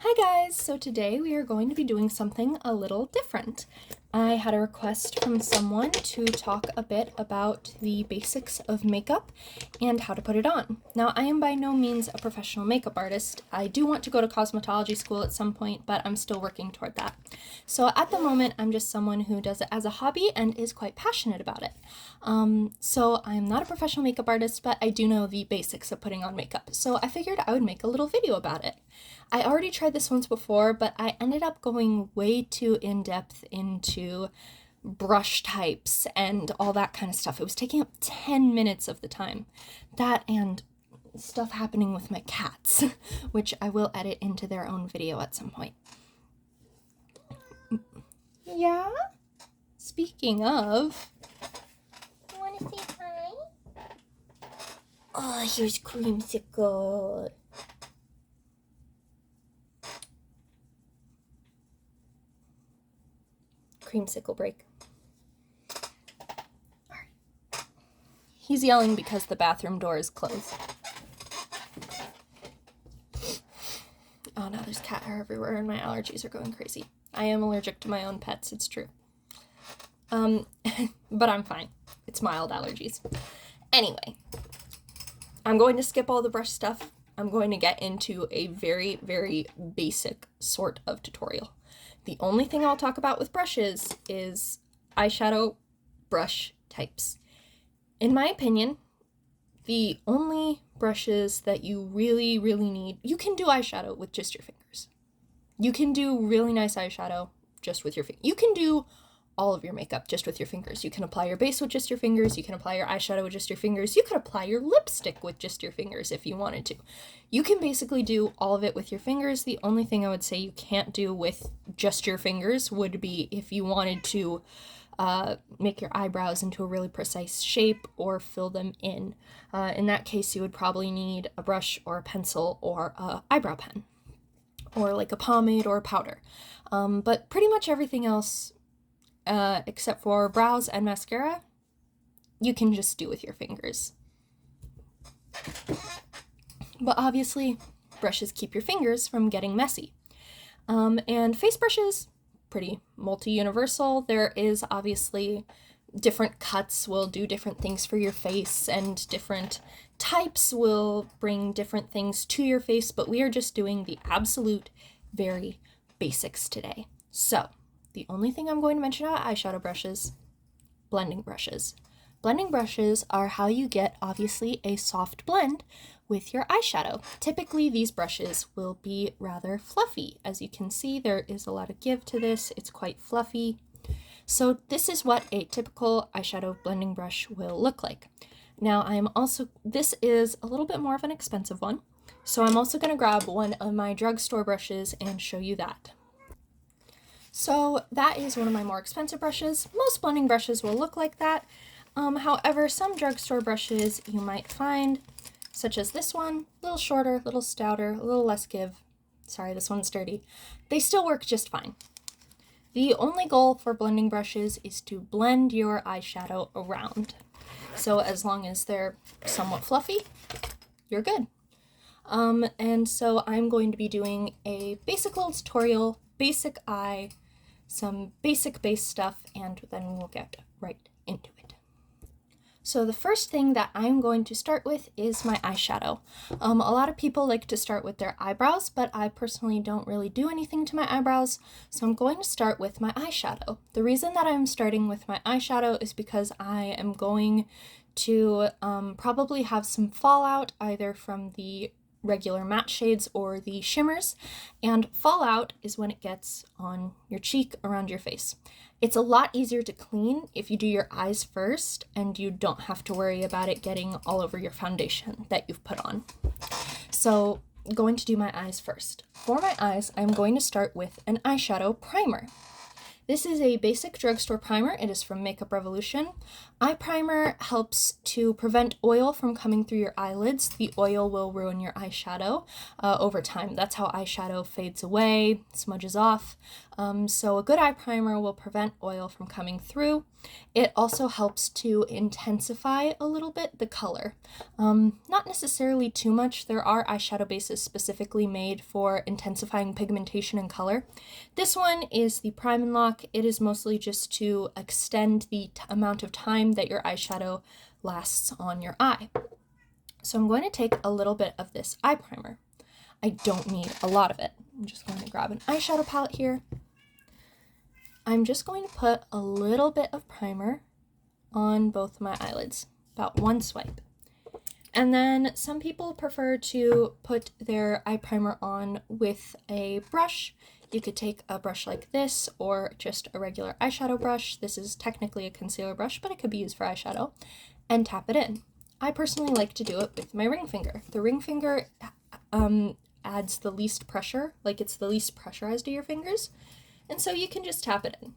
Hi guys! So today we are going to be doing something a little different. I had a request from someone to talk a bit about the basics of makeup and how to put it on. Now, I am by no means a professional makeup artist. I do want to go to cosmetology school at some point, but I'm still working toward that. So at the moment, I'm just someone who does it as a hobby and is quite passionate about it. So I'm not a professional makeup artist, but I do know the basics of putting on makeup. So I figured I would make a little video about it. I already tried this once before, but I ended up going way too in-depth into brush types and all that kind of stuff. It was taking up 10 minutes of the time. That and stuff happening with my cats, which I will edit into their own video at some point. Yeah? Speaking of... You wanna say hi? Oh, here's Creamsicle. Creamsicle break. Alright. He's yelling because the bathroom door is closed. Oh no, there's cat hair everywhere and my allergies are going crazy. I am allergic to my own pets, it's true. But I'm fine. It's mild allergies. Anyway, I'm going to skip all the brush stuff. I'm going to get into a very, very basic sort of tutorial. The only thing I'll talk about with brushes is eyeshadow brush types. In my opinion, the only brushes that you really, really need, you can do eyeshadow with just your fingers. You can do really nice eyeshadow just with your fingers. You can do all of your makeup just with your fingers. You can apply your base with just your fingers. You can apply your eyeshadow with just your fingers. You could apply your lipstick with just your fingers if you wanted to. You can basically do all of it with your fingers. The only thing I would say you can't do with just your fingers would be if you wanted to make your eyebrows into a really precise shape or fill them in. In that case, you would probably need a brush or a pencil or an eyebrow pen or like a pomade or a powder. But pretty much everything else, except for brows and mascara, you can just do with your fingers. But obviously, brushes keep your fingers from getting messy. And face brushes, pretty multi-universal. There is obviously different cuts will do different things for your face, and different types will bring different things to your face, but we are just doing the absolute very basics today. So, the only thing I'm going to mention about eyeshadow brushes, blending brushes. Blending brushes are how you get, obviously, a soft blend with your eyeshadow. Typically, these brushes will be rather fluffy. As you can see, there is a lot of give to this. It's quite fluffy. So this is what a typical eyeshadow blending brush will look like. Now, this is a little bit more of an expensive one, so I'm also going to grab one of my drugstore brushes and show you that. So that is one of my more expensive brushes. Most blending brushes will look like that. However, some drugstore brushes you might find, such as this one, a little shorter, a little stouter, a little less give. Sorry, this one's dirty. They still work just fine. The only goal for blending brushes is to blend your eyeshadow around. So as long as they're somewhat fluffy, you're good. And so I'm going to be doing a basic little tutorial, basic eye, some basic base stuff, and then we'll get right into it. So the first thing that I'm going to start with is my eyeshadow. A lot of people like to start with their eyebrows, but I personally don't really do anything to my eyebrows, so I'm going to start with my eyeshadow. The reason that I'm starting with my eyeshadow is because I am going to probably have some fallout either from the regular matte shades or the shimmers, and fallout is when it gets on your cheek around your face. It's a lot easier to clean if you do your eyes first and you don't have to worry about it getting all over your foundation that you've put on. So going to do my eyes first. For my eyes, I'm going to start with an eyeshadow primer. This is a basic drugstore primer. It is from Makeup Revolution. Eye primer helps to prevent oil from coming through your eyelids. The oil will ruin your eyeshadow over time. That's how eyeshadow fades away, smudges off. So a good eye primer will prevent oil from coming through. It also helps to intensify a little bit the color. Not necessarily too much. There are eyeshadow bases specifically made for intensifying pigmentation and color. This one is the Prime and Lock. It is mostly just to extend the amount of time that your eyeshadow lasts on your eye. So I'm going to take a little bit of this eye primer. I don't need a lot of it. I'm just going to grab an eyeshadow palette here. I'm just going to put a little bit of primer on both my eyelids, about one swipe. And then some people prefer to put their eye primer on with a brush. You could take a brush like this or just a regular eyeshadow brush. This is technically a concealer brush, but it could be used for eyeshadow, and tap it in. I personally like to do it with my ring finger. The ring finger adds the least pressure, like it's the least pressurized of your fingers, and so you can just tap it in.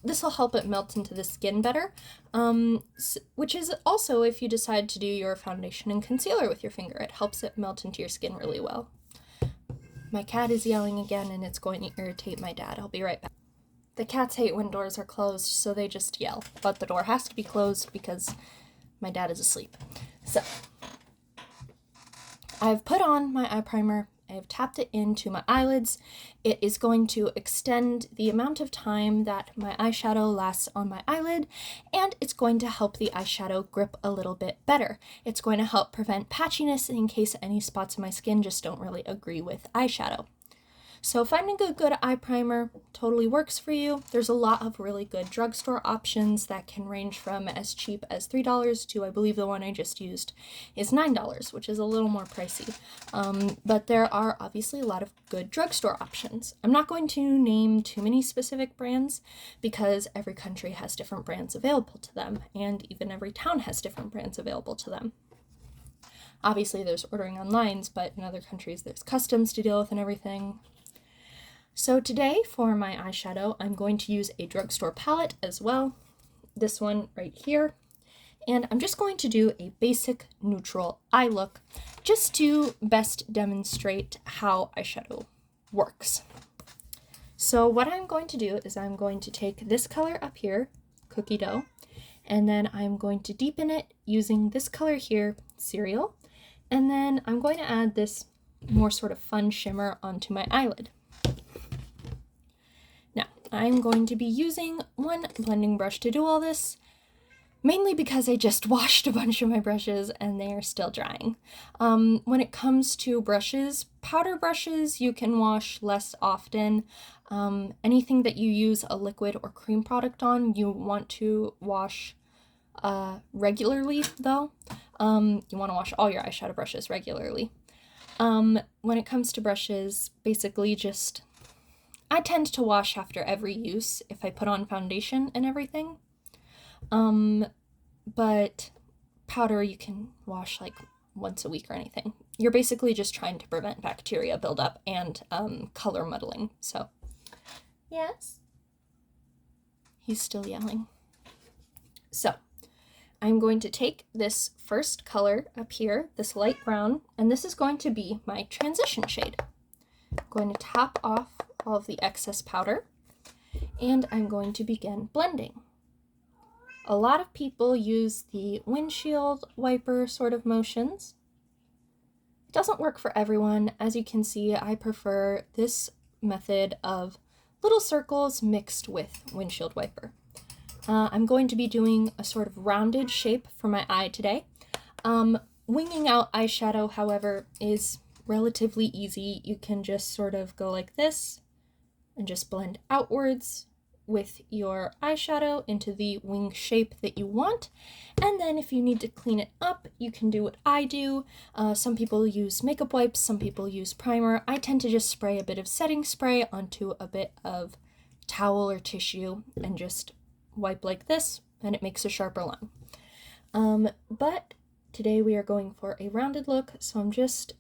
This will help it melt into the skin better, which is also if you decide to do your foundation and concealer with your finger. It helps it melt into your skin really well. My cat is yelling again and it's going to irritate my dad. I'll be right back. The cats hate when doors are closed, so they just yell, but the door has to be closed because my dad is asleep. So, I've put on my eye primer. I have tapped it into my eyelids. It is going to extend the amount of time that my eyeshadow lasts on my eyelid, and it's going to help the eyeshadow grip a little bit better. It's going to help prevent patchiness in case any spots of my skin just don't really agree with eyeshadow. So finding a good eye primer totally works for you. There's a lot of really good drugstore options that can range from as cheap as $3 to, I believe the one I just used is $9, which is a little more pricey. But there are obviously a lot of good drugstore options. I'm not going to name too many specific brands because every country has different brands available to them, and even every town has different brands available to them. Obviously there's ordering online, but in other countries there's customs to deal with and everything. So today for my eyeshadow, I'm going to use a drugstore palette as well, this one right here, and I'm just going to do a basic neutral eye look just to best demonstrate how eyeshadow works. So what I'm going to do is I'm going to take this color up here, Cookie Dough, and then I'm going to deepen it using this color here, Cereal, and then I'm going to add this more sort of fun shimmer onto my eyelid. I'm going to be using one blending brush to do all this, mainly because I just washed a bunch of my brushes and they are still drying. When it comes to brushes, powder brushes you can wash less often. Anything that you use a liquid or cream product on, you want to wash regularly though. You want to wash all your eyeshadow brushes regularly. When it comes to brushes, basically just I tend to wash after every use if I put on foundation and everything. But powder you can wash like once a week or anything. You're basically just trying to prevent bacteria buildup and color muddling. So, yes? He's still yelling. So, I'm going to take this first color up here, this light brown, and this is going to be my transition shade. I'm going to tap off all of the excess powder, and I'm going to begin blending. A lot of people use the windshield wiper sort of motions. It doesn't work for everyone. As you can see, I prefer this method of little circles mixed with windshield wiper. I'm going to be doing a sort of rounded shape for my eye today. Winging out eyeshadow, however, is relatively easy. You can just sort of go like this and just blend outwards with your eyeshadow into the wing shape that you want. And then if you need to clean it up, you can do what I do. Some people use makeup wipes, some people use primer. I tend to just spray a bit of setting spray onto a bit of towel or tissue and just wipe like this, and it makes a sharper line. But today we are going for a rounded look, so I'm just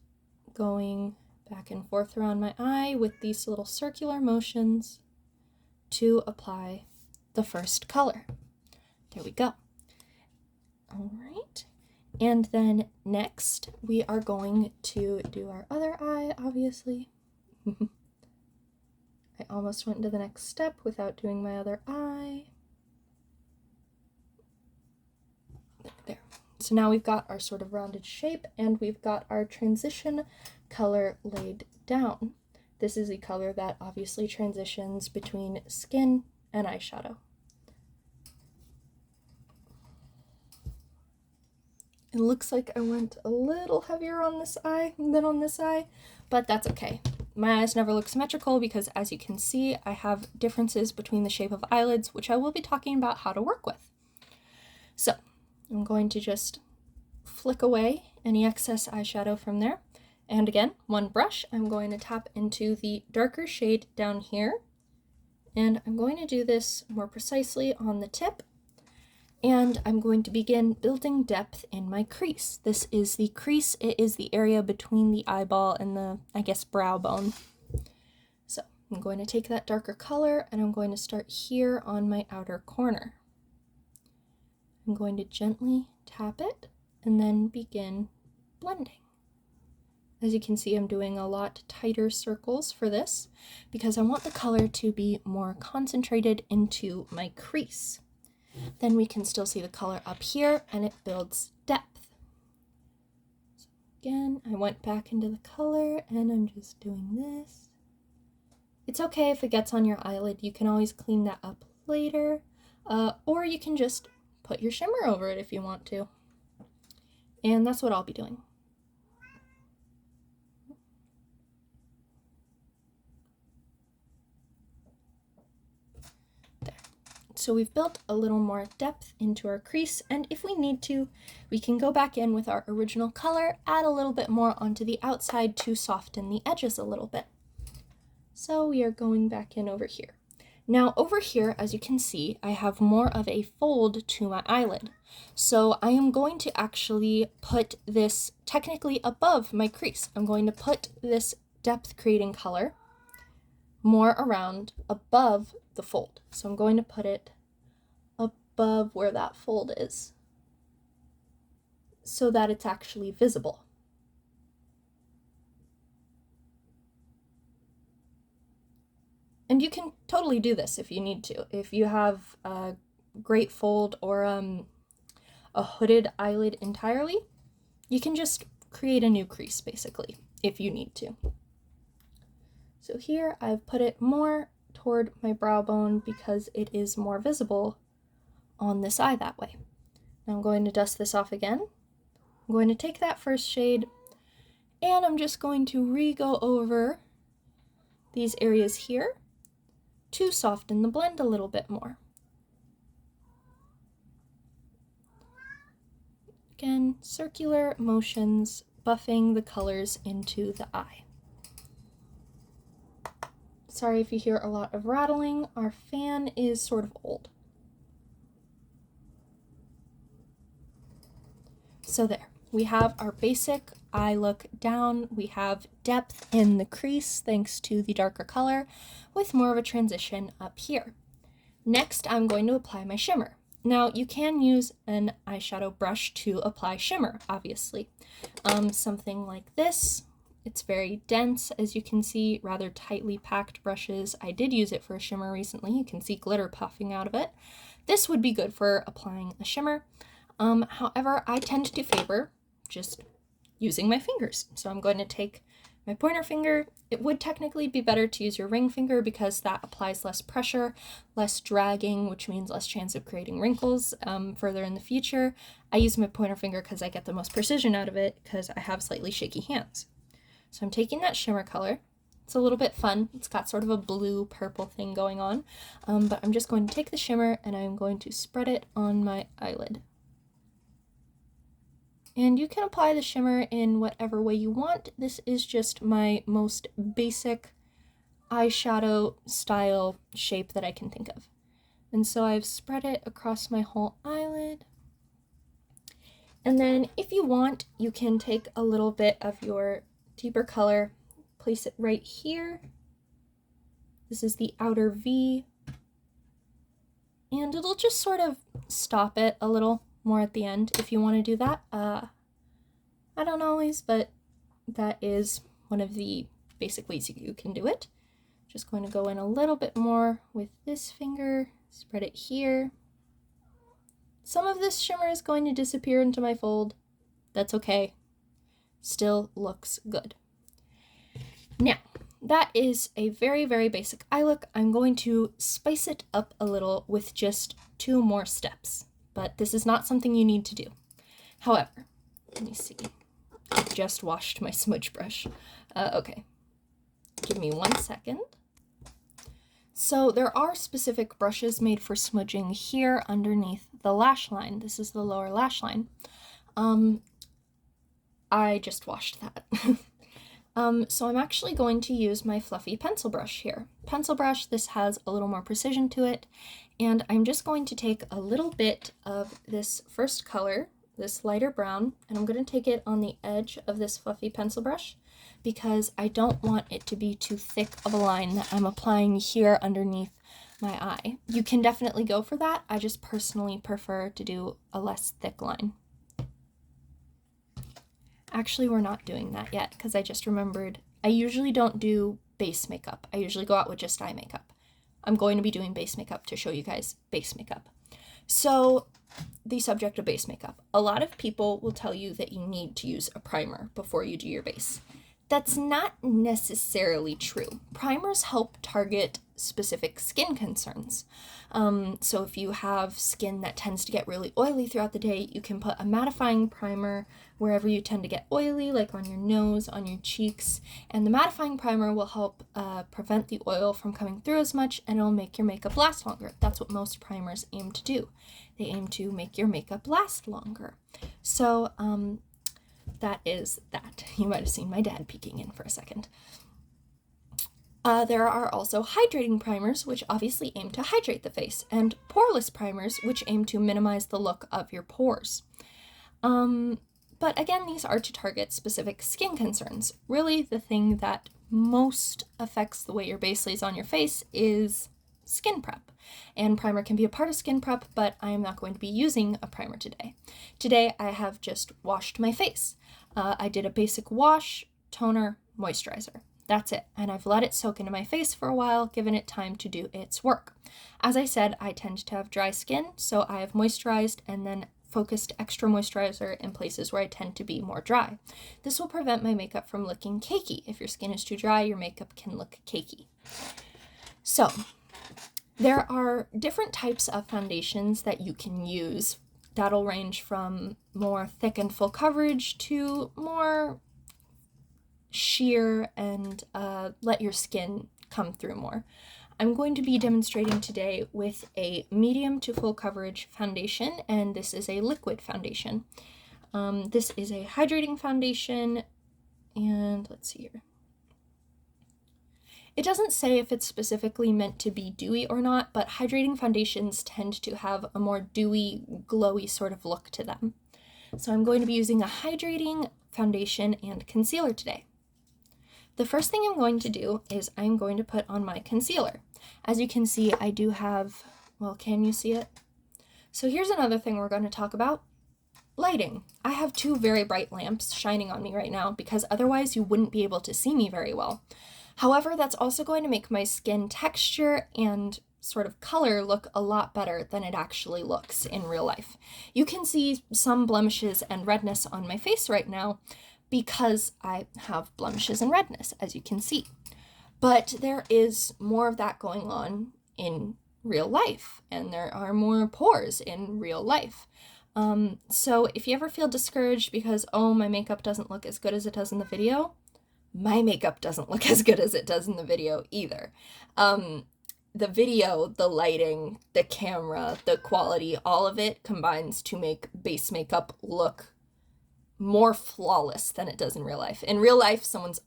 going back and forth around my eye with these little circular motions to apply the first color. There we go. All right. And then next we are going to do our other eye, obviously. I almost went into the next step without doing my other eye. There. So now we've got our sort of rounded shape and we've got our transition color laid down. This is a color that obviously transitions between skin and eyeshadow. It looks like I went a little heavier on this eye than on this eye, but that's okay. My eyes never look symmetrical because, as you can see, I have differences between the shape of eyelids, which I will be talking about how to work with. So I'm going to just flick away any excess eyeshadow from there. And again, one brush, I'm going to tap into the darker shade down here. And I'm going to do this more precisely on the tip. And I'm going to begin building depth in my crease. This is the crease. It is the area between the eyeball and the, I guess, brow bone. So I'm going to take that darker color and I'm going to start here on my outer corner. I'm going to gently tap it and then begin blending. As you can see, I'm doing a lot tighter circles for this because I want the color to be more concentrated into my crease. Then we can still see the color up here and it builds depth. So again, I went back into the color and I'm just doing this. It's okay if it gets on your eyelid. You can always clean that up later, or you can just put your shimmer over it if you want to. And that's what I'll be doing. So we've built a little more depth into our crease, and if we need to, we can go back in with our original color, add a little bit more onto the outside to soften the edges a little bit. So we are going back in over here. Now over here, as you can see, I have more of a fold to my eyelid. So I am going to actually put this technically above my crease. I'm going to put this depth creating color more around above the fold. So I'm going to put it above where that fold is so that it's actually visible. And you can totally do this if you need to. If you have a great fold or a hooded eyelid entirely, you can just create a new crease basically if you need to. So here I've put it more toward my brow bone because it is more visible on this eye that way. Now I'm going to dust this off again. I'm going to take that first shade and I'm just going to re-go over these areas here to soften the blend a little bit more. Again, circular motions, buffing the colors into the eye. Sorry if you hear a lot of rattling. Our fan is sort of old. So there, we have our basic eye look down. We have depth in the crease thanks to the darker color with more of a transition up here. Next, I'm going to apply my shimmer. Now, you can use an eyeshadow brush to apply shimmer, obviously. Something like this. It's very dense, as you can see, rather tightly packed brushes. I did use it for a shimmer recently. You can see glitter puffing out of it. This would be good for applying a shimmer. However, I tend to favor just using my fingers. So I'm going to take my pointer finger. It would technically be better to use your ring finger because that applies less pressure, less dragging, which means less chance of creating wrinkles further in the future. I use my pointer finger because I get the most precision out of it because I have slightly shaky hands. So I'm taking that shimmer color. It's a little bit fun. It's got sort of a blue purple thing going on, but I'm just going to take the shimmer and I'm going to spread it on my eyelid. And you can apply the shimmer in whatever way you want. This is just my most basic eyeshadow style shape that I can think of. And so I've spread it across my whole eyelid. And then if you want, you can take a little bit of your deeper color, place it right here. This is the outer V and it'll just sort of stop it a little more at the end if you want to do that. I don't always, but that is one of the basic ways you can do it. Just going to go in a little bit more with this finger, spread it here. Some of this shimmer is going to disappear into my fold. That's okay. Still looks good. Now, that is a very, very basic eye look. I'm going to spice it up a little with just 2 more steps, but this is not something you need to do. However, let me see. I just washed my smudge brush. Okay, give me 1 second. So there are specific brushes made for smudging here underneath the lash line. This is the lower lash line. I just washed that. So I'm actually going to use my fluffy pencil brush here. Pencil brush, this has a little more precision to it, and I'm just going to take a little bit of this first color, this lighter brown, and I'm going to take it on the edge of this fluffy pencil brush because I don't want it to be too thick of a line that I'm applying here underneath my eye. You can definitely go for that. I just personally prefer to do a less thick line. Actually, we're not doing that yet because I just remembered I usually don't do base makeup. I usually go out with just eye makeup. I'm going to be doing base makeup to show you guys base makeup. So, the subject of base makeup. A lot of people will tell you that you need to use a primer before you do your base. That's not necessarily true. Primers help target specific skin concerns. So if you have skin that tends to get really oily throughout the day, you can put a mattifying primer wherever you tend to get oily, like on your nose, on your cheeks, and the mattifying primer will help prevent the oil from coming through as much, and it'll make your makeup last longer. That's what most primers aim to do. They aim to make your makeup last longer. So, that is that. You might have seen my dad peeking in for a second. There are also hydrating primers, which obviously aim to hydrate the face, and poreless primers, which aim to minimize the look of your pores. But again, these are to target specific skin concerns. Really, the thing that most affects the way your base lays on your face is skin prep. And primer can be a part of skin prep, but I am not going to be using a primer today. Today, I have just washed my face. I did a basic wash, toner, moisturizer. That's it, and I've let it soak into my face for a while, given it time to do its work. As I said, I tend to have dry skin, so I have moisturized and then focused extra moisturizer in places where I tend to be more dry. This will prevent my makeup from looking cakey. If your skin is too dry, your makeup can look cakey. So, there are different types of foundations that you can use. That'll range from more thick and full coverage to more sheer and let your skin come through more. I'm going to be demonstrating today with a medium to full coverage foundation, and this is a liquid foundation. This is a hydrating foundation, and let's see here. It doesn't say if it's specifically meant to be dewy or not, but hydrating foundations tend to have a more dewy, glowy sort of look to them. So I'm going to be using a hydrating foundation and concealer today. The first thing I'm going to do is I'm going to put on my concealer. As you can see, I do have, well, can you see it? So here's another thing we're going to talk about. Lighting. I have 2 very bright lamps shining on me right now because otherwise you wouldn't be able to see me very well. However, that's also going to make my skin texture and sort of color look a lot better than it actually looks in real life. You can see some blemishes and redness on my face right now because I have blemishes and redness, as you can see. But there is more of that going on in real life, and there are more pores in real life. So if you ever feel discouraged because, oh, my makeup doesn't look as good as it does in the video, my makeup doesn't look as good as it does in the video either. The video, the lighting, the camera, the quality, all of it combines to make base makeup look more flawless than it does in real life. In real life, someone's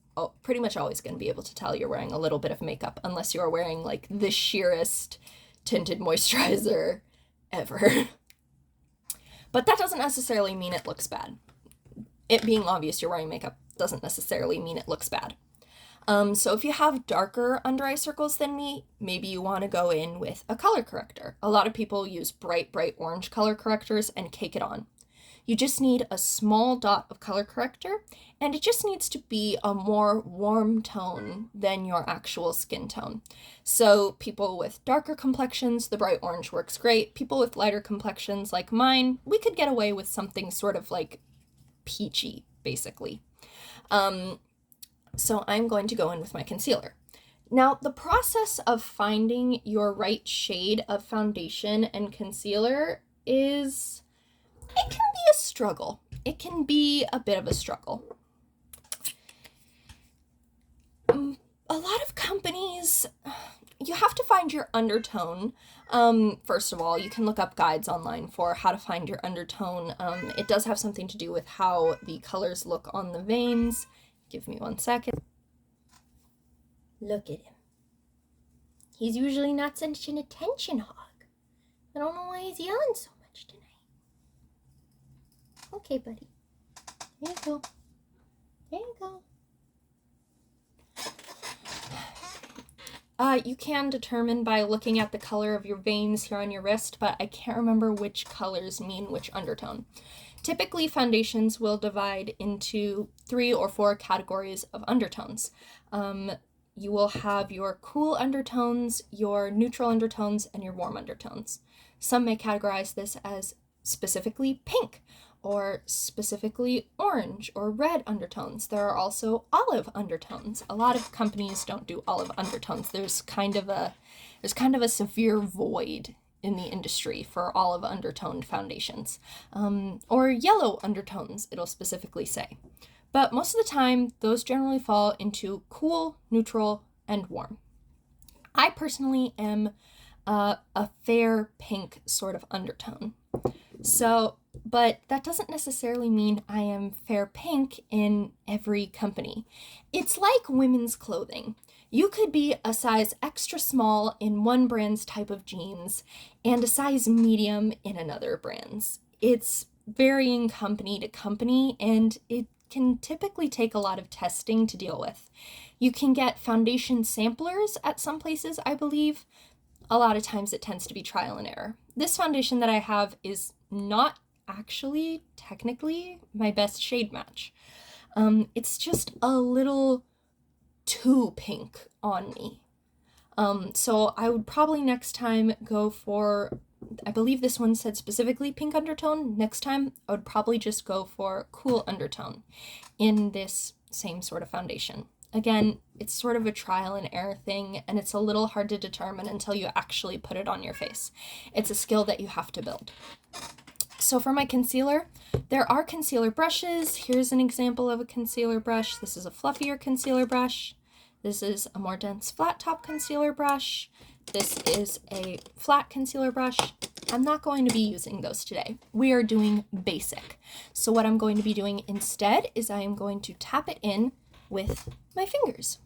pretty much always going to be able to tell you're wearing a little bit of makeup, unless you're wearing like the sheerest tinted moisturizer ever. But that doesn't necessarily mean it looks bad. It being obvious you're wearing makeup doesn't necessarily mean it looks bad. So if you have darker under eye circles than me, maybe you want to go in with a color corrector. A lot of people use bright orange color correctors and cake it on. You just need a small dot of color corrector, and it just needs to be a more warm tone than your actual skin tone. So people with darker complexions, the bright orange works great. People with lighter complexions like mine, we could get away with something sort of like peachy, basically. So I'm going to go in with my concealer. Now, the process of finding your right shade of foundation and concealer it can be a struggle. It can be a bit of a struggle. A lot of companies, you have to find your undertone. First of all, you can look up guides online for how to find your undertone. It does have something to do with how the colors look on the veins. Give me 1 second. Look at him. He's usually not such an attention hog. I don't know why he's yelling so much tonight. Okay, buddy. There you go. There you go. You can determine by looking at the color of your veins here on your wrist, but I can't remember which colors mean which undertone. Typically, foundations will divide into 3 or 4 categories of undertones. You will have your cool undertones, your neutral undertones, and your warm undertones. Some may categorize this as specifically pink, or specifically orange or red undertones. There are also olive undertones. A lot of companies don't do olive undertones. There's kind of a severe void in the industry for olive undertoned foundations. Or yellow undertones, it'll specifically say. But most of the time, those generally fall into cool, neutral, and warm. I personally am a fair pink sort of undertone. But that doesn't necessarily mean I am fair pink in every company. It's like women's clothing. You could be a size extra small in one brand's type of jeans and a size medium in another brand's. It's varying company to company, and it can typically take a lot of testing to deal with. You can get foundation samplers at some places, I believe. A lot of times it tends to be trial and error. This foundation that I have is not actually technically my best shade match. It's just a little too pink on me. So I would probably next time go for, I believe this one said specifically pink undertone. Next time I would probably just go for cool undertone in this same sort of foundation. Again, it's sort of a trial and error thing, and it's a little hard to determine until you actually put it on your face. It's a skill that you have to build. So for my concealer, there are concealer brushes. Here's an example of a concealer brush. This is a fluffier concealer brush. This is a more dense flat top concealer brush. This is a flat concealer brush. I'm not going to be using those today. We are doing basic. So what I'm going to be doing instead is I am going to tap it in with my fingers.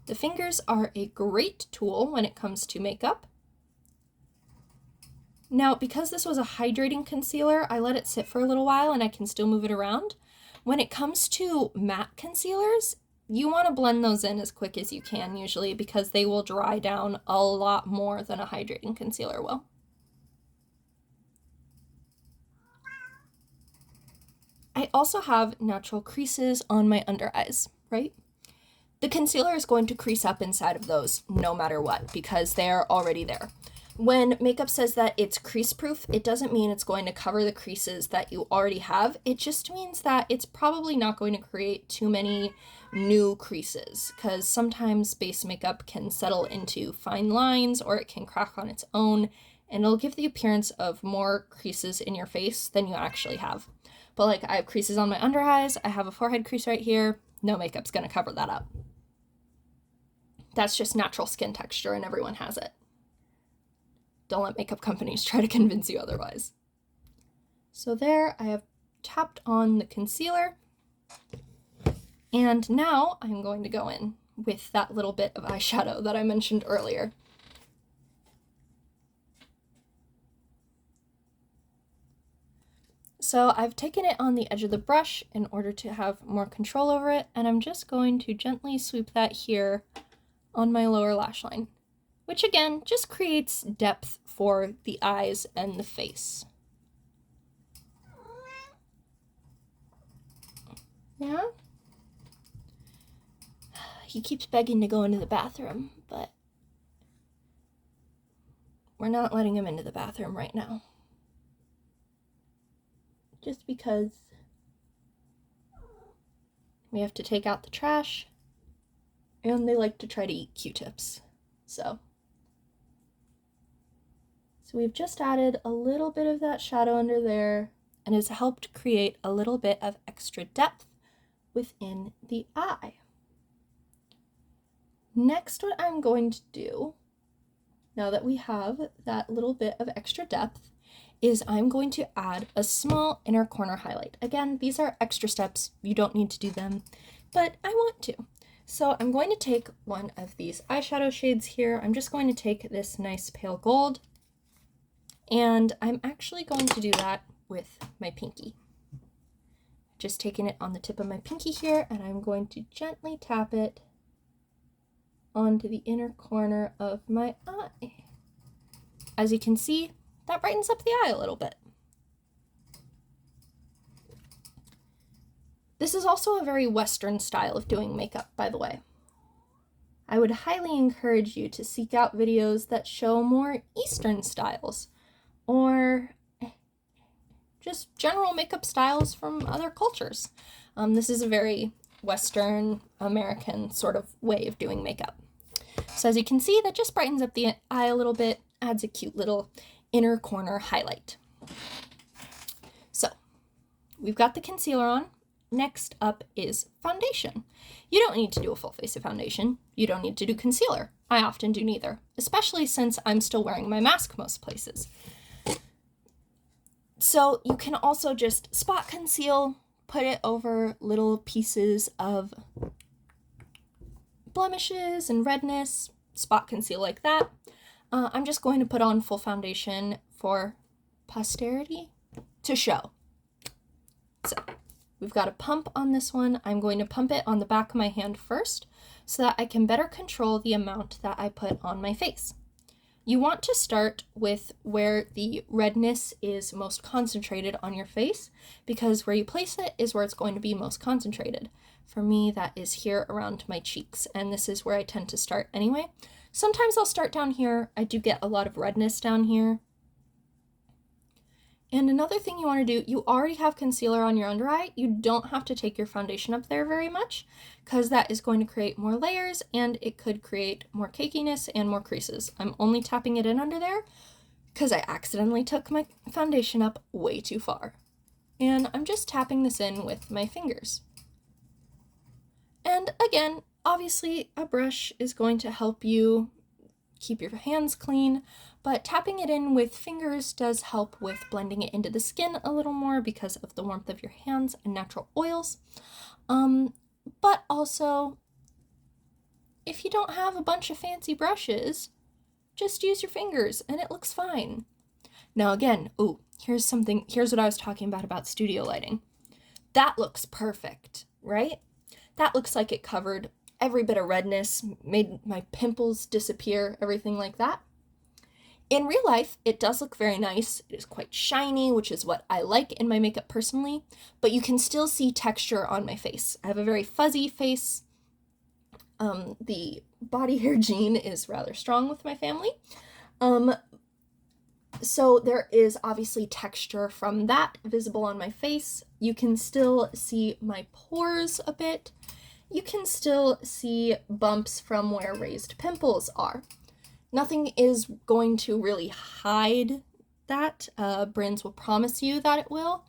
The fingers are a great tool when it comes to makeup. Now, because this was a hydrating concealer, I let it sit for a little while and I can still move it around. When it comes to matte concealers, you want to blend those in as quick as you can usually, because they will dry down a lot more than a hydrating concealer will. I also have natural creases on my under eyes, right? The concealer is going to crease up inside of those no matter what, because they're already there. When makeup says that it's crease proof, it doesn't mean it's going to cover the creases that you already have. It just means that it's probably not going to create too many new creases, because sometimes base makeup can settle into fine lines or it can crack on its own, and it'll give the appearance of more creases in your face than you actually have. But like, I have creases on my under eyes, I have a forehead crease right here, no makeup's gonna cover that up. That's just natural skin texture and everyone has it. Don't let makeup companies try to convince you otherwise. So there, I have tapped on the concealer. And now I'm going to go in with that little bit of eyeshadow that I mentioned earlier. So So I've taken it on the edge of the brush in order to have more control over it, and I'm just going to gently sweep that here on my lower lash line, which again just creates depth for the eyes and the face. Yeah? He keeps begging to go into the bathroom, but we're not letting him into the bathroom right now. Just because we have to take out the trash, and they like to try to eat Q-tips. So we've just added a little bit of that shadow under there, and has helped create a little bit of extra depth within the eye. Next, what I'm going to do, now that we have that little bit of extra depth, is I'm going to add a small inner corner highlight. Again, these are extra steps. You don't need to do them, but I want to. So I'm going to take one of these eyeshadow shades here. I'm just going to take this nice pale gold, and I'm actually going to do that with my pinky. Just taking it on the tip of my pinky here, and I'm going to gently tap it onto the inner corner of my eye. As you can see, that brightens up the eye a little bit. This is also a very Western style of doing makeup, by the way. I would highly encourage you to seek out videos that show more Eastern styles, or just general makeup styles from other cultures. This is a very Western American sort of way of doing makeup. So as you can see, that just brightens up the eye a little bit, adds a cute little inner corner highlight. So we've got the concealer on. Next up is foundation. You don't need to do a full face of foundation. You don't need to do concealer. I often do neither, especially since I'm still wearing my mask most places. So you can also just spot conceal, put it over little pieces of blemishes and redness, spot conceal like that. I'm just going to put on full foundation for posterity to show. So we've got a pump on this one. I'm going to pump it on the back of my hand first so that I can better control the amount that I put on my face. You want to start with where the redness is most concentrated on your face, because where you place it is where it's going to be most concentrated. For me, that is here around my cheeks, and this is where I tend to start anyway. Sometimes I'll start down here. I do get a lot of redness down here. And another thing you want to do, you already have concealer on your under eye. You don't have to take your foundation up there very much, because that is going to create more layers and it could create more cakiness and more creases. I'm only tapping it in under there because I accidentally took my foundation up way too far. And I'm just tapping this in with my fingers. And again, obviously a brush is going to help you keep your hands clean, but tapping it in with fingers does help with blending it into the skin a little more because of the warmth of your hands and natural oils. But also, if you don't have a bunch of fancy brushes, just use your fingers and it looks fine. Now again, here's what I was talking about studio lighting. That looks perfect, right? That looks like it covered every bit of redness, made my pimples disappear, everything like that. In real life, it does look very nice. It is quite shiny, which is what I like in my makeup personally, but you can still see texture on my face. I have a very fuzzy face. The body hair gene is rather strong with my family. So there is obviously texture from that visible on my face. You can still see my pores a bit. You can still see bumps from where raised pimples are. Nothing is going to really hide that. Brands will promise you that it will,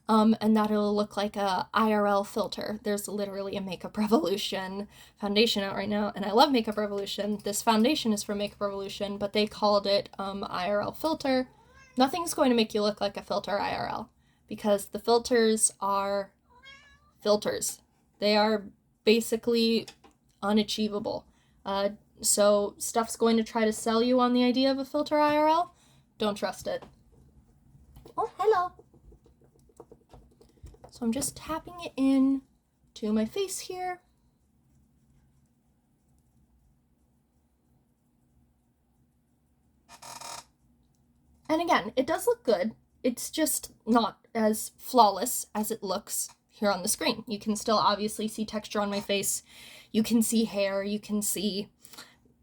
and that it'll look like a IRL filter. There's literally a Makeup Revolution foundation out right now, and I love Makeup Revolution. This foundation is from Makeup Revolution, but they called it IRL filter. Nothing's going to make you look like a filter IRL, because the filters are filters. They are basically unachievable. So stuff's going to try to sell you on the idea of a filter IRL. Don't trust it. Oh, hello. So I'm just tapping it in to my face here. And again, it does look good. It's just not as flawless as it looks here on the screen. You can still obviously see texture on my face. You can see hair, you can see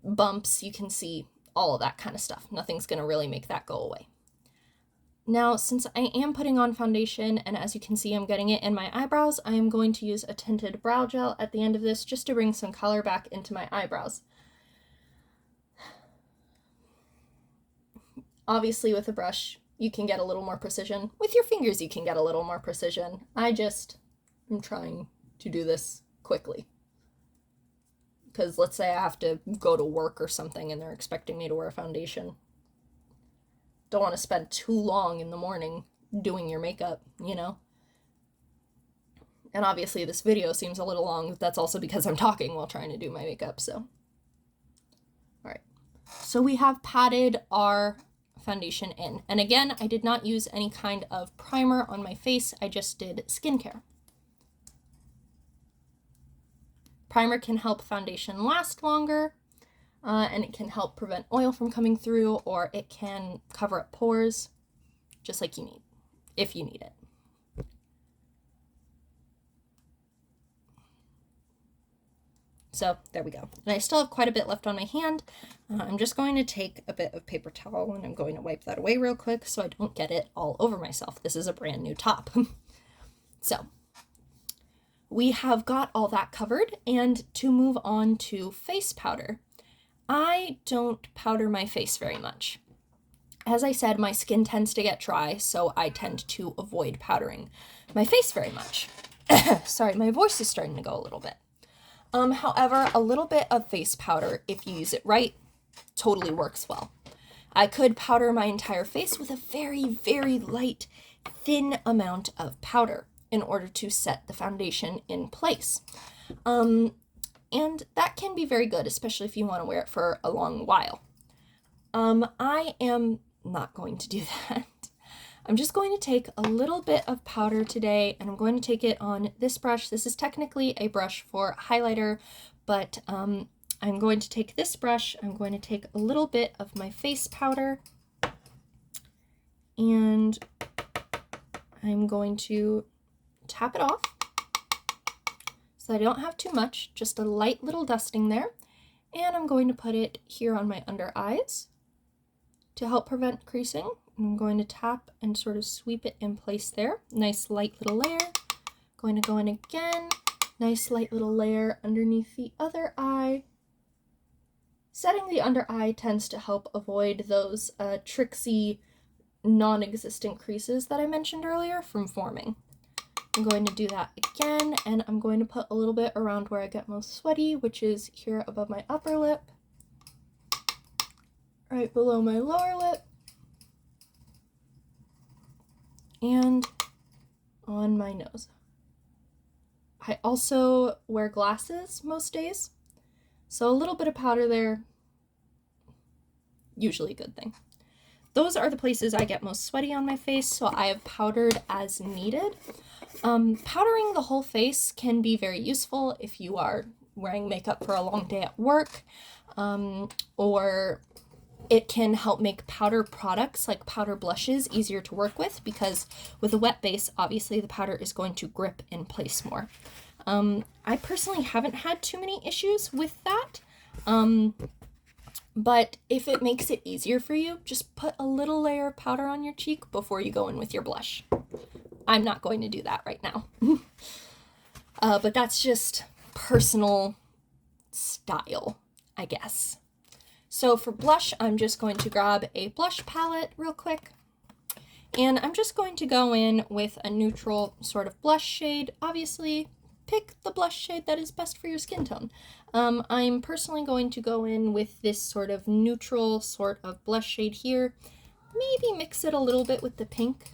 bumps, you can see all of that kind of stuff. Nothing's gonna really make that go away. Now, since I am putting on foundation, and as you can see, I'm getting it in my eyebrows, I am going to use a tinted brow gel at the end of this just to bring some color back into my eyebrows. Obviously, with a brush, you can get a little more precision. With your fingers, you can get a little more precision. I just am trying to do this quickly. Because let's say I have to go to work or something and they're expecting me to wear foundation. Don't want to spend too long in the morning doing your makeup, you know? And obviously this video seems a little long. That's also because I'm talking while trying to do my makeup, so. All right. So we have patted our foundation in. And again, I did not use any kind of primer on my face. I just did skincare. Primer can help foundation last longer, and it can help prevent oil from coming through, or it can cover up pores, just like you need, if you need it. So there we go. And I still have quite a bit left on my hand. I'm just going to take a bit of paper towel and I'm going to wipe that away real quick so I don't get it all over myself. This is a brand new top. So we have got all that covered, and to move on to face powder. I don't powder my face very much. As I said, my skin tends to get dry, so I tend to avoid powdering my face very much. Sorry, my voice is starting to go a little bit. However, a little bit of face powder, if you use it right, totally works well. I could powder my entire face with a very, very light, thin amount of powder in order to set the foundation in place. And that can be very good, especially if you want to wear it for a long while. I am not going to do that. I'm just going to take a little bit of powder today, and I'm going to take it on this brush. This is technically a brush for highlighter, but I'm going to take this brush, I'm going to take a little bit of my face powder, and I'm going to tap it off so I don't have too much, just a light little dusting there. And I'm going to put it here on my under eyes to help prevent creasing. I'm going to tap and sort of sweep it in place there. Nice light little layer. Going to go in again. Nice light little layer underneath the other eye. Setting the under eye tends to help avoid those tricksy, non-existent creases that I mentioned earlier from forming. I'm going to do that again, and I'm going to put a little bit around where I get most sweaty, which is here above my upper lip, right below my lower lip, and on my nose. I also wear glasses most days, so a little bit of powder there, usually a good thing. Those are the places I get most sweaty on my face, so I have powdered as needed. Powdering the whole face can be very useful if you are wearing makeup for a long day at work, or it can help make powder products like powder blushes easier to work with, because with a wet base, obviously the powder is going to grip in place more. I personally haven't had too many issues with that, but if it makes it easier for you, just put a little layer of powder on your cheek before you go in with your blush. I'm not going to do that right now. But that's just personal style, I guess. So for blush, I'm just going to grab a blush palette real quick. And I'm just going to go in with a neutral sort of blush shade. Obviously, pick the blush shade that is best for your skin tone. I'm personally going to go in with this sort of neutral sort of blush shade here. Maybe mix it a little bit with the pink.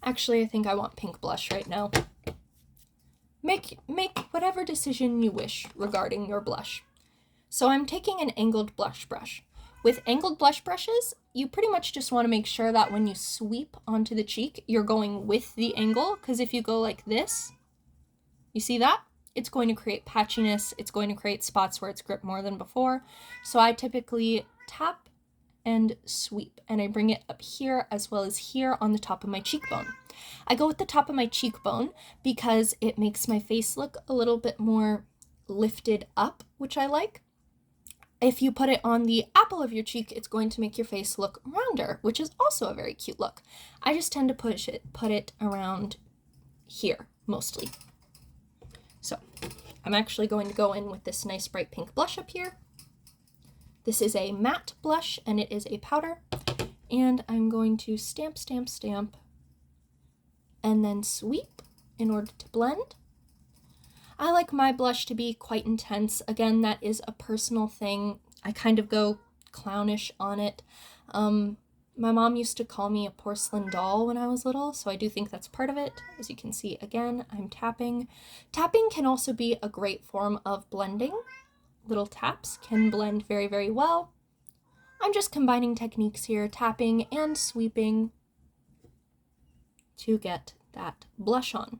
Actually, I think I want pink blush right now. Make whatever decision you wish regarding your blush. So I'm taking an angled blush brush. With angled blush brushes, you pretty much just want to make sure that when you sweep onto the cheek, you're going with the angle, because if you go like this, you see that? It's going to create patchiness. It's going to create spots where it's gripped more than before. So I typically tap and sweep, and I bring it up here as well as here on the top of my cheekbone. I go with the top of my cheekbone because it makes my face look a little bit more lifted up, which I like. If you put it on the apple of your cheek, it's going to make your face look rounder, which is also a very cute look. I just tend to put it around here mostly. So I'm actually going to go in with this nice bright pink blush up here. This is a matte blush and it is a powder. And I'm going to stamp, stamp, stamp, and then sweep in order to blend. I like my blush to be quite intense. Again, that is a personal thing. I kind of go clownish on it. My mom used to call me a porcelain doll when I was little, so I do think that's part of it. As you can see, again, I'm tapping. Tapping can also be a great form of blending. Little taps can blend very, very well. I'm just combining techniques here, tapping and sweeping to get that blush on.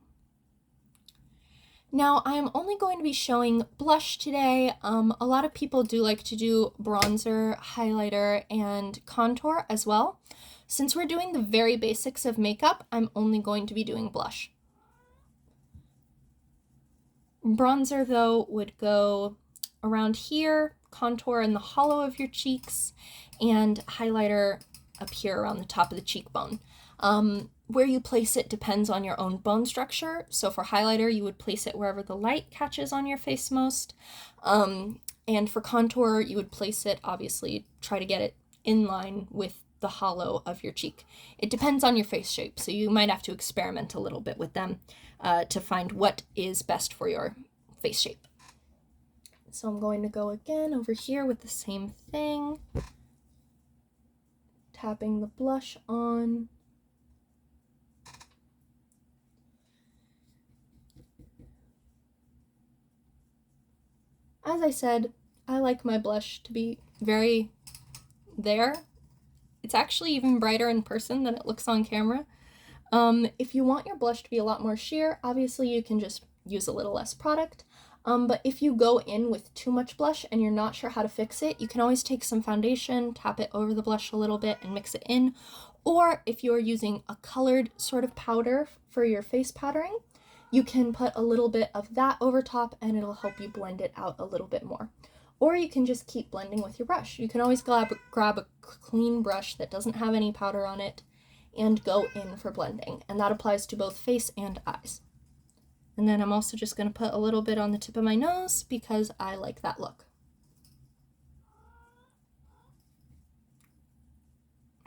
Now, I am only going to be showing blush today. A lot of people do like to do bronzer, highlighter, and contour as well. Since we're doing the very basics of makeup, I'm only going to be doing blush. Bronzer, though, would go around here, contour in the hollow of your cheeks, and highlighter up here around the top of the cheekbone. Where you place it depends on your own bone structure. So for highlighter, you would place it wherever the light catches on your face most. And for contour, you would place it, obviously, try to get it in line with the hollow of your cheek. It depends on your face shape, so you might have to experiment a little bit with them to find what is best for your face shape. So I'm going to go again over here with the same thing. Tapping the blush on. As I said, I like my blush to be very there. It's actually even brighter in person than it looks on camera. If you want your blush to be a lot more sheer, obviously you can just use a little less product. But if you go in with too much blush and you're not sure how to fix it, you can always take some foundation, tap it over the blush a little bit and mix it in. Or if you're using a colored sort of powder for your face powdering, you can put a little bit of that over top and it'll help you blend it out a little bit more. Or you can just keep blending with your brush. You can always grab a clean brush that doesn't have any powder on it and go in for blending. And that applies to both face and eyes. And then I'm also just going to put a little bit on the tip of my nose because I like that look.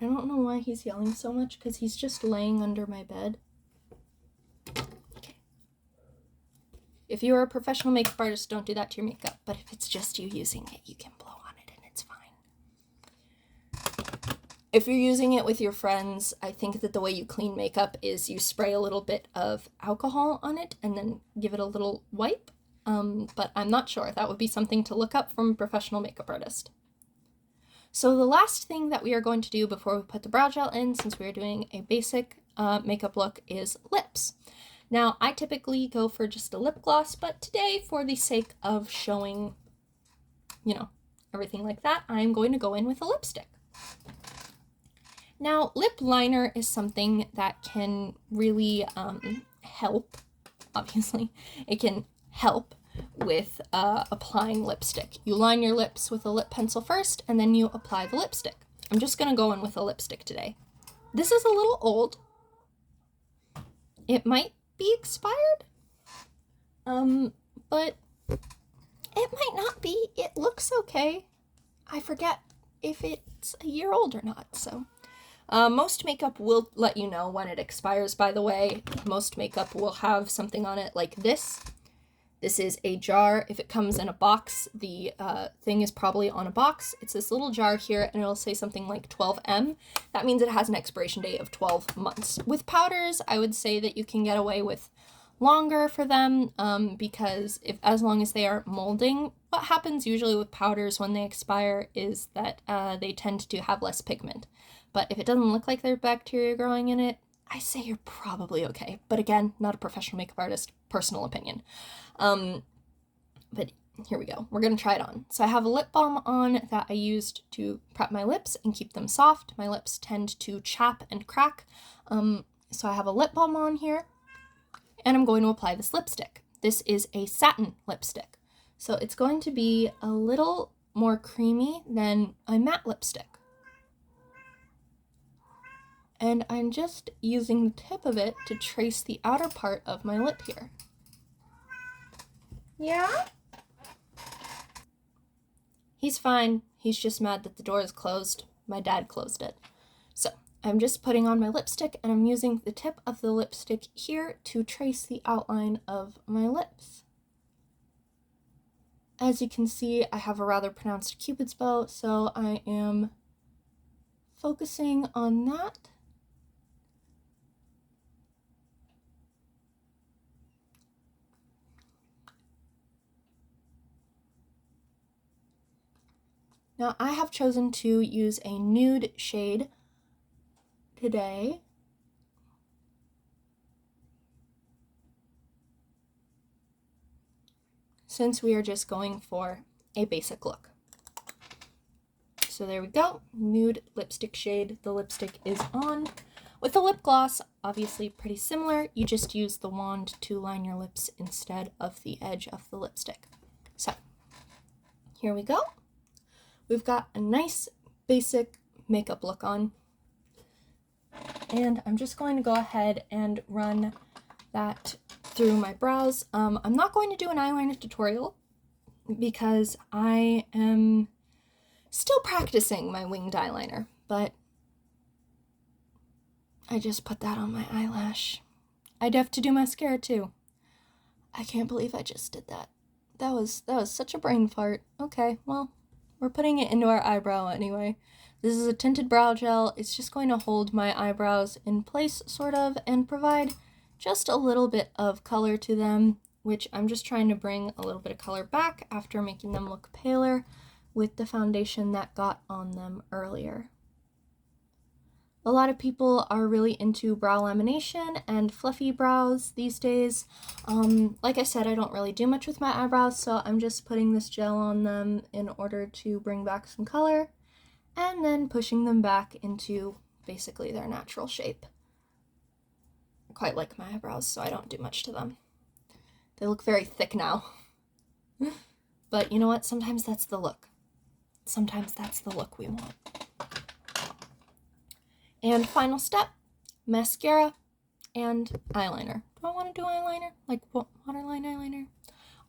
I don't know why he's yelling so much because he's just laying under my bed. If you're a professional makeup artist, don't do that to your makeup. But if it's just you using it, you can blow on it and it's fine. If you're using it with your friends, I think that the way you clean makeup is you spray a little bit of alcohol on it and then give it a little wipe. But I'm not sure. That would be something to look up from a professional makeup artist. So the last thing that we are going to do before we put the brow gel in, since we are doing a basic makeup look, is lips. Now, I typically go for just a lip gloss, but today, for the sake of showing, everything like that, I'm going to go in with a lipstick. Now, lip liner is something that can really help, obviously. It can help with applying lipstick. You line your lips with a lip pencil first, and then you apply the lipstick. I'm just going to go in with a lipstick today. This is a little old. It might be expired, but it might not be. It looks okay. I forget if it's a year old or not, so. Most makeup will let you know when it expires, by the way. Most makeup will have something on it like this. This is a jar. If it comes in a box, the thing is probably on a box. It's this little jar here, and it'll say something like 12M. That means it has an expiration date of 12 months. With powders, I would say that you can get away with longer for them, because as long as they are molding, what happens usually with powders when they expire is that they tend to have less pigment. But if it doesn't look like there's bacteria growing in it, I say you're probably okay. But again, not a professional makeup artist, personal opinion. But here we go. We're going to try it on. So I have a lip balm on that I used to prep my lips and keep them soft. My lips tend to chap and crack. So I have a lip balm on here, and I'm going to apply this lipstick. This is a satin lipstick. So it's going to be a little more creamy than a matte lipstick. And I'm just using the tip of it to trace the outer part of my lip here. Yeah? He's fine. He's just mad that the door is closed. My dad closed it. So I'm just putting on my lipstick, and I'm using the tip of the lipstick here to trace the outline of my lips. As you can see, I have a rather pronounced Cupid's bow, so I am focusing on that. Now, I have chosen to use a nude shade today. Since we are just going for a basic look. So there we go, nude lipstick shade. The lipstick is on. With the lip gloss, obviously pretty similar. You just use the wand to line your lips instead of the edge of the lipstick. So here we go. We've got a nice basic makeup look on. And I'm just going to go ahead and run that through my brows. I'm not going to do an eyeliner tutorial because I am still practicing my winged eyeliner, but I just put that on my eyelash. I'd have to do mascara too. I can't believe I just did that. That was such a brain fart. Okay, well, we're putting it into our eyebrow anyway. This is a tinted brow gel. It's just going to hold my eyebrows in place, sort of, and provide just a little bit of color to them, which I'm just trying to bring a little bit of color back after making them look paler with the foundation that got on them earlier. A lot of people are really into brow lamination and fluffy brows these days. Like I said, I don't really do much with my eyebrows, so I'm just putting this gel on them in order to bring back some color and then pushing them back into basically their natural shape. I quite like my eyebrows, so I don't do much to them. They look very thick now. But you know what? Sometimes that's the look. Sometimes that's the look we want. And final step, mascara and eyeliner. Do I want to do eyeliner? Like waterline eyeliner?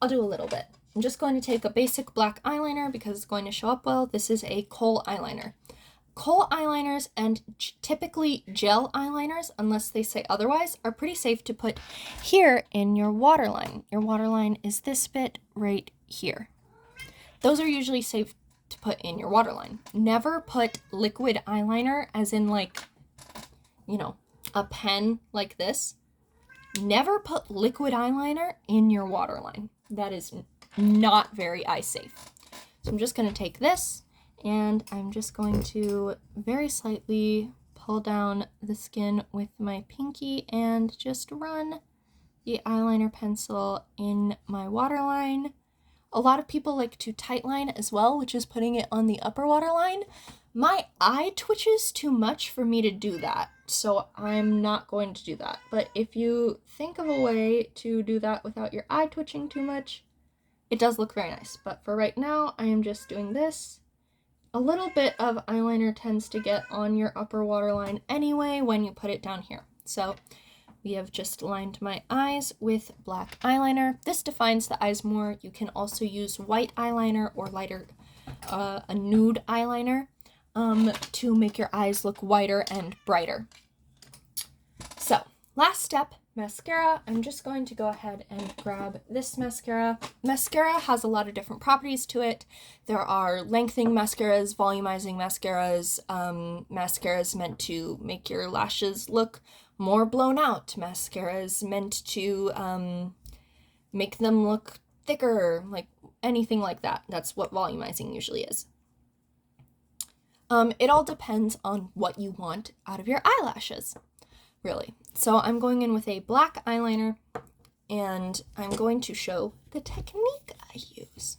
I'll do a little bit. I'm just going to take a basic black eyeliner because it's going to show up well. This is a kohl eyeliner. Kohl eyeliners and typically gel eyeliners, unless they say otherwise, are pretty safe to put here in your waterline. Your waterline is this bit right here. Those are usually safe to put in your waterline. Never put liquid eyeliner, as in like, you know, a pen like this. Never put liquid eyeliner in your waterline. That is not very eye safe. So I'm just going to take this and I'm just going to very slightly pull down the skin with my pinky and just run the eyeliner pencil in my waterline. A lot of people like to tightline as well, which is putting it on the upper waterline. My eye twitches too much for me to do that, so I'm not going to do that. But if you think of a way to do that without your eye twitching too much, it does look very nice. But for right now, I am just doing this. A little bit of eyeliner tends to get on your upper waterline anyway when you put it down here. So we have just lined my eyes with black eyeliner. This defines the eyes more. You can also use white eyeliner or lighter, a nude eyeliner to make your eyes look whiter and brighter. So last step, mascara. I'm just going to go ahead and grab this mascara. Mascara has a lot of different properties to it. There are lengthening mascaras, volumizing mascaras, mascaras meant to make your lashes look more blown out. Mascara is meant to make them look thicker, like anything like that. That's what volumizing usually is. It all depends on what you want out of your eyelashes, really. So I'm going in with a black eyeliner, and I'm going to show the technique I use.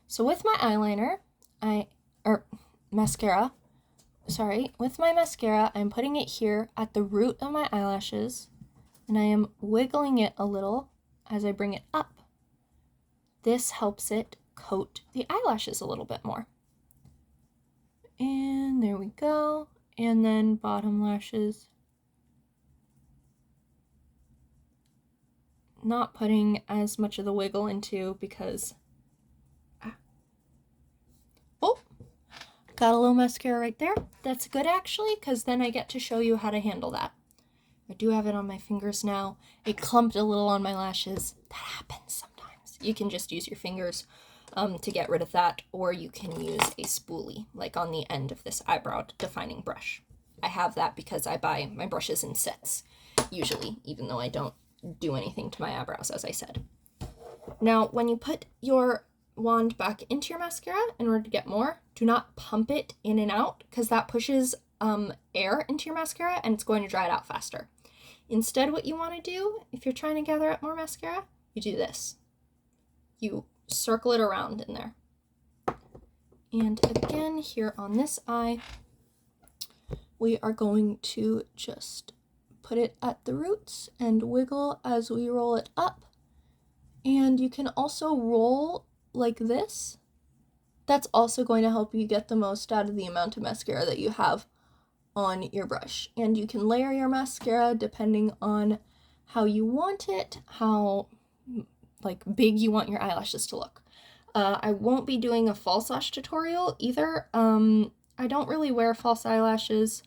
So with my eyeliner, with my mascara, I'm putting it here at the root of my eyelashes, and I am wiggling it a little as I bring it up. This helps it coat the eyelashes a little bit more. And there we go. And then bottom lashes. Not putting as much of the wiggle into because got a little mascara right there. That's good actually, because then I get to show you how to handle that. I do have it on my fingers now. It clumped a little on my lashes. That happens sometimes. You can just use your fingers to get rid of that, or you can use a spoolie, like on the end of this eyebrow defining brush. I have that because I buy my brushes in sets, usually, even though I don't do anything to my eyebrows, as I said. Now, when you put your wand back into your mascara in order to get more, do not pump it in and out, because that pushes air into your mascara and it's going to dry it out faster. Instead, what you want to do, if you're trying to gather up more mascara, you do this. You circle it around in there. And again, here on this eye, we are going to just put it at the roots and wiggle as we roll it up. And you can also roll like this. That's also going to help you get the most out of the amount of mascara that you have on your brush. And you can layer your mascara depending on how you want it, how like big you want your eyelashes to look. I won't be doing a false lash tutorial either. I don't really wear false eyelashes,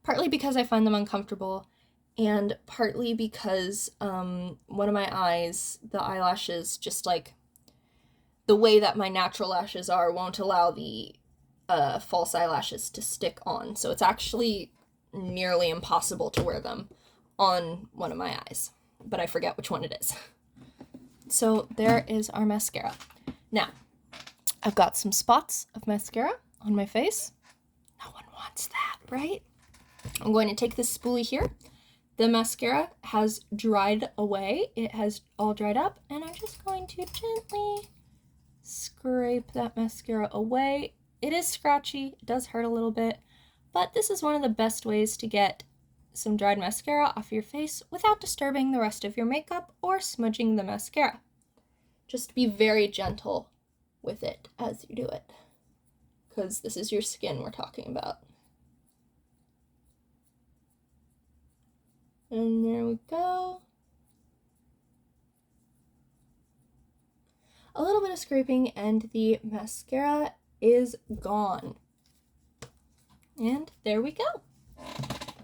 partly because I find them uncomfortable, and partly because one of my eyes, the eyelashes, just like the way that my natural lashes are, won't allow the false eyelashes to stick on. So it's actually nearly impossible to wear them on one of my eyes, but I forget which one it is. So there is our mascara. Now, I've got some spots of mascara on my face. No one wants that, right? I'm going to take this spoolie here. The mascara has dried away. It has all dried up, and I'm just going to gently scrape that mascara away. It is scratchy, it does hurt a little bit, but this is one of the best ways to get some dried mascara off your face without disturbing the rest of your makeup or smudging the mascara. Just be very gentle with it as you do it, because this is your skin we're talking about. And there we go. A little bit of scraping and the mascara is gone. And there we go.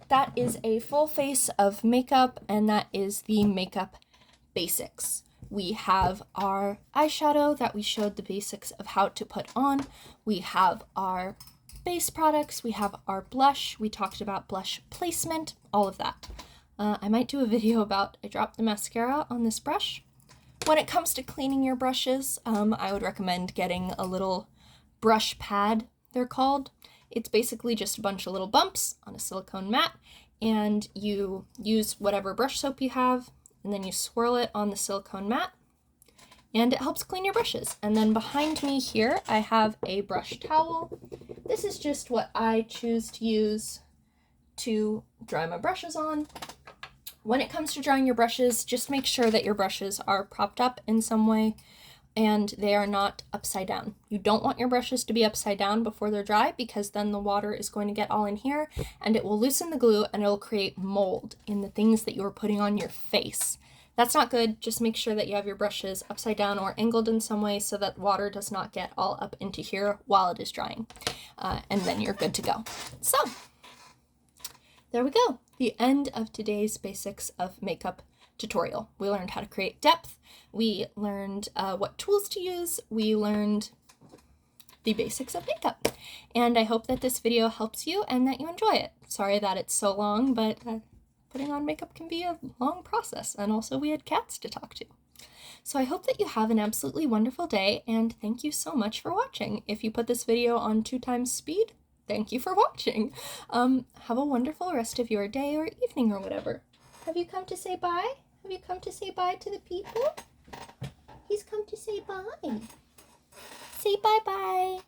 That is a full face of makeup, and that is the makeup basics. We have our eyeshadow that we showed the basics of how to put on. We have our base products. We have our blush. We talked about blush placement, all of that. I might do a video about I dropped the mascara on this brush. When it comes to cleaning your brushes, I would recommend getting a little brush pad, they're called. It's basically just a bunch of little bumps on a silicone mat, and you use whatever brush soap you have, and then you swirl it on the silicone mat, and it helps clean your brushes. And then behind me here, I have a brush towel. This is just what I choose to use to dry my brushes on. When it comes to drying your brushes, just make sure that your brushes are propped up in some way and they are not upside down. You don't want your brushes to be upside down before they're dry, because then the water is going to get all in here and it will loosen the glue and it'll create mold in the things that you are putting on your face. That's not good. Just make sure that you have your brushes upside down or angled in some way so that water does not get all up into here while it is drying. And then you're good to go. So, there we go. The end of today's basics of makeup tutorial. We learned how to create depth. We learned what tools to use. We learned the basics of makeup. And I hope that this video helps you and that you enjoy it. Sorry that it's so long, but I put putting on makeup can be a long process, and also we had cats to talk to. So I hope that you have an absolutely wonderful day, and thank you so much for watching. If you put this video on 2 times speed, thank you for watching. Have a wonderful rest of your day or evening or whatever. Have you come to say bye? Have you come to say bye to the people? He's come to say bye. Say bye-bye.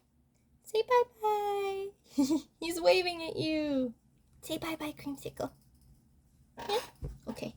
Say bye-bye. He's waving at you. Say bye-bye, Creamsicle. Yeah? Okay.